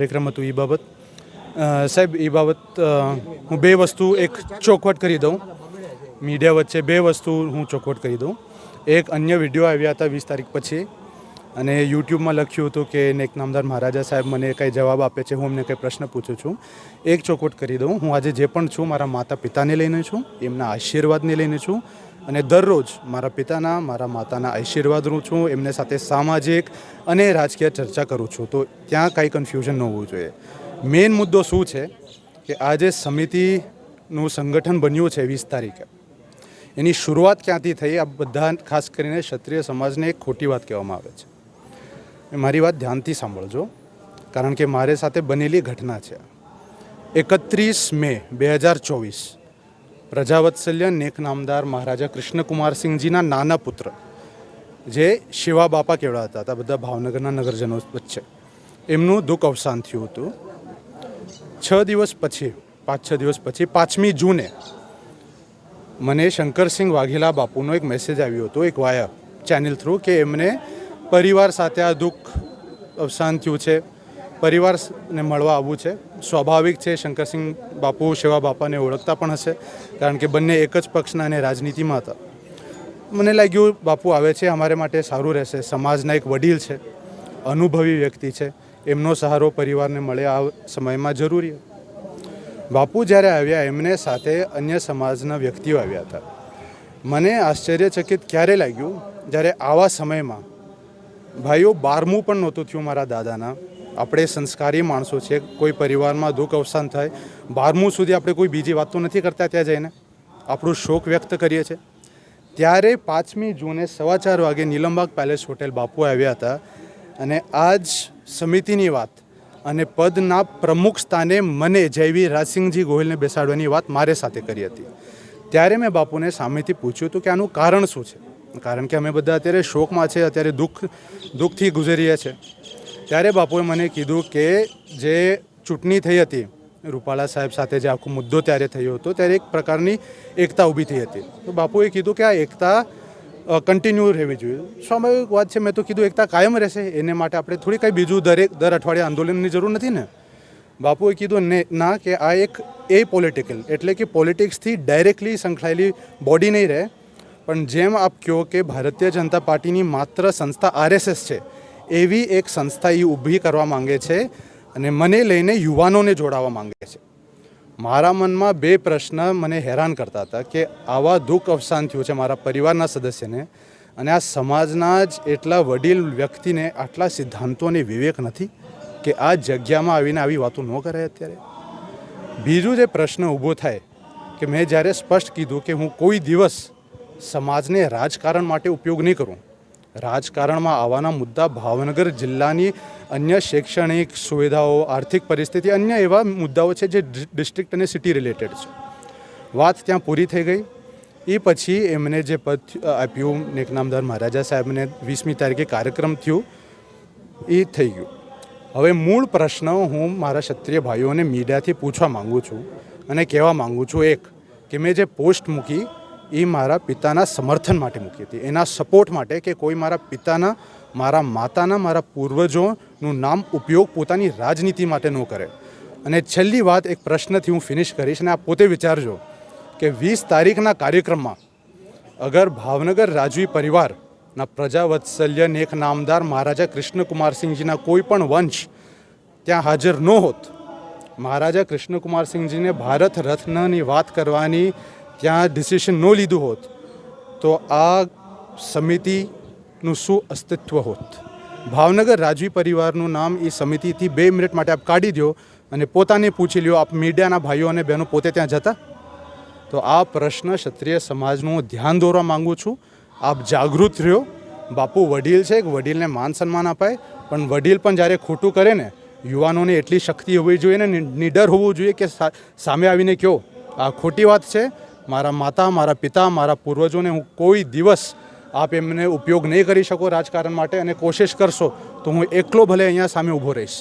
કાર્યક્રમ હતું એ બાબત સાહેબ એ બાબત હું બે વસ્તુ એક ચોખવટ કરી દઉં મીડિયા વચ્ચે બે વસ્તુ હું ચોખવટ કરી દઉં. એક અન્ય વિડીયો આવ્યા હતા 20 તારીખ પછી અને યુટ્યુબમાં લખ્યું હતું કે નેક નામદાર મહારાજા સાહેબ મને કંઈ જવાબ આપે છે, હું એમને કંઈ પ્રશ્ન પૂછું છું. એક ચોખવટ કરી દઉં, હું આજે જે પણ છું મારા માતા પિતાને લઈને છું, એમના આશીર્વાદને લઈને છું અને દરરોજ મારા પિતાના મારા માતાના આશીર્વાદ લઉં છું, એમને સાથે સામાજિક અને રાજકીય ચર્ચા કરું છું. તો ત્યાં કાંઈ કન્ફ્યુઝન ન હોવું જોઈએ. મેઇન મુદ્દો શું છે કે આજે સમિતિનું સંગઠન બન્યું છે 20 તારીખે, એની શરૂઆત ક્યાંથી થઈ? આ બધા ખાસ કરીને ક્ષત્રિય સમાજને એક ખોટી વાત કહેવામાં આવે છે. મારી વાત ધ્યાનથી સાંભળજો, કારણ કે મારી સાથે બનેલી ઘટના છે. 31 મે 2024 પ્રજાવત્સલ્ય નેક નામદાર મહારાજા કૃષ્ણકુમારસિંહજીના નાના પુત્ર જે શિવા બાપા કહેવાતા હતા, બધા ભાવનગરના નગરજનો વચ્ચે, એમનું દુઃખ અવસાન થયું હતું. 5-6 દિવસ પછી 5મી જૂને મને શંકરસિંહ વાઘેલા બાપુનો એક મેસેજ આવ્યો હતો એક વાયા ચેનલ થ્રુ કે એમને પરિવાર સાથે આ દુઃખ અવસાન થયું છે, પરિવારને મળવા આવવું છે. સ્વાભાવિક છે, શંકરસિંહ બાપુ શિવા બાપાને ઓળખતા પણ હશે, કારણ કે બંને એક જ પક્ષના અને રાજનીતિમાં હતા. મને લાગ્યું બાપુ આવે છે અમારે માટે સારું રહેશે, સમાજના એક વડીલ છે, અનુભવી વ્યક્તિ છે, એમનો સહારો પરિવારને મળે આ સમયમાં જરૂરી. બાપુ જ્યારે આવ્યા એમને સાથે અન્ય સમાજના વ્યક્તિઓ આવ્યા હતા. મને આશ્ચર્યચકિત ક્યારે લાગ્યું જ્યારે આવા સમયમાં ભાઈઓ 12મું પણ નહોતું થયું મારા દાદાના. આપણે સંસ્કારી માણસો છે, કોઈ પરિવારમાં દુઃખ અવસાન થાય 12મું સુધી આપણે કોઈ બીજી વાત તો નથી કરતા, ત્યાં જઈને આપણું શોક વ્યક્ત કરીએ છીએ. ત્યારે 5મી જૂને 4:15 વાગે નીલમબાગ પેલેસ હોટેલ બાપુ આવ્યા હતા અને આ જ સમિતિની વાત અને પદના પ્રમુખ સ્થાને મને જયવી રાજસિંહજી ગોહિલને બેસાડવાની વાત મારે સાથે કરી હતી. ત્યારે મેં બાપુને સામેથી પૂછ્યું હતું કે આનું કારણ શું છે, કારણ કે અમે બધા અત્યારે શોકમાં છે, અત્યારે દુઃખથી ગુજરીએ છીએ. ત્યારે બાપુએ મને કીધું કે જે ચૂંટણી થઈ હતી રૂપાલા સાહેબ સાથે, જે આખો મુદ્દો ત્યારે થયો હતો, ત્યારે એક પ્રકારની એકતા ઊભી થઈ હતી. તો બાપુએ કીધું કે આ એકતા કન્ટિન્યુ રહેવી જોઈએ. સ્વાભાવિક વાત છે, મેં તો કીધું એકતા કાયમ રહેશે, એને માટે આપણે થોડી કંઈ બીજું દર અઠવાડિયે આંદોલનની જરૂર નથી ને. બાપુએ કીધું ના, કે આ એક પોલિટિકલ એટલે કે પોલિટિક્સથી ડાયરેક્ટલી સંકળાયેલી બોડી નહીં રહે, પણ જેમ આપ કહો કે ભારતીય જનતા પાર્ટીની માત્ર સંસ્થા RSS છે, એવી એક સંસ્થા એ ઊભી કરવા માંગે છે અને મને લઈને યુવાનોને જોડાવા માંગે છે. મારા મનમાં બે પ્રશ્ન મને હેરાન કરતા હતા કે આવા દુઃખ અવસાન થયું છે મારા પરિવારના સદસ્યને, અને આ સમાજના જ એટલા વડીલ વ્યક્તિને આટલા સિદ્ધાંતો અને વિવેક નથી કે આ જગ્યામાં આવીને આવી વાતો ન કરે. અત્યારે બીજું જે પ્રશ્ન ઊભો થાય કે મેં જ્યારે સ્પષ્ટ કીધું કે હું કોઈ દિવસ સમાજને રાજકારણ માટે ઉપયોગ નહીં કરું. રાજકારણમાં આવવાના મુદ્દા ભાવનગર જિલ્લાની અન્ય શૈક્ષણિક સુવિધાઓ, આર્થિક પરિસ્થિતિ, અન્ય એવા મુદ્દાઓ છે જે ડિસ્ટ્રિક્ટ અને સિટી રિલેટેડ છે. વાત ત્યાં પૂરી થઈ ગઈ. એ પછી એમને જે પદ આપ્યું નેક નામદાર મહારાજા સાહેબને 20મી તારીખે કાર્યક્રમ થયું એ થઈ ગયું. હવે મૂળ પ્રશ્ન હું મારા ક્ષત્રિય ભાઈઓને મીડિયાથી પૂછવા માગું છું અને કહેવા માગું છું, એક કે મેં જે પોસ્ટ મૂકી એ મારા પિતાના સમર્થન માટે મૂકી હતી, એના સપોર્ટ માટે કે કોઈ મારા પિતાના, મારા માતાના, મારા પૂર્વજોનું નામ ઉપયોગ પોતાની રાજનીતિ માટે ન કરે. અને છેલ્લી વાત એક પ્રશ્નથી હું ફિનિશ કરીશ, અને આપ પોતે વિચારજો કે 20 તારીખના કાર્યક્રમમાં અગર ભાવનગર રાજવી પરિવારના પ્રજાવત્સલ્ય નેક નામદાર મહારાજા કૃષ્ણકુમારસિંહજીના કોઈ પણ વંશ ત્યાં હાજર ન હોત, મહારાજા કૃષ્ણકુમારસિંહજીને ભારત રત્નની વાત કરવાની ત્યાં ડિસિશન ન લીધું હોત, તો આ સમિતિનું શું અસ્તિત્વ હોત? ભાવનગર રાજવી પરિવારનું નામ એ સમિતિથી 2 મિનિટ માટે આપ કાઢી દો અને પોતાને પૂછી લ્યો, આપ મીડિયાના ભાઈઓ અને બહેનો પોતે ત્યાં જતા? તો આ પ્રશ્ન ક્ષત્રિય સમાજનું ધ્યાન દોરવા માગું છું. આપ જાગૃત રહ્યો. બાપુ વડીલ છે, વડીલને માન સન્માન અપાય, પણ વડીલ પણ જ્યારે ખોટું કરે ને, યુવાનોને એટલી શક્તિ હોવી જોઈએ ને નિડર હોવું જોઈએ કે સામે આવીને કહો આ ખોટી વાત છે. મારા માતા, મારા પિતા, મારા પૂર્વજોને હું કોઈ દિવસ આપ એમને ઉપયોગ નહીં કરી શકો રાજકારણ માટે, અને કોશિશ કરશો તો હું એકલો ભલે અહીંયા સામે ઊભો રહીશ.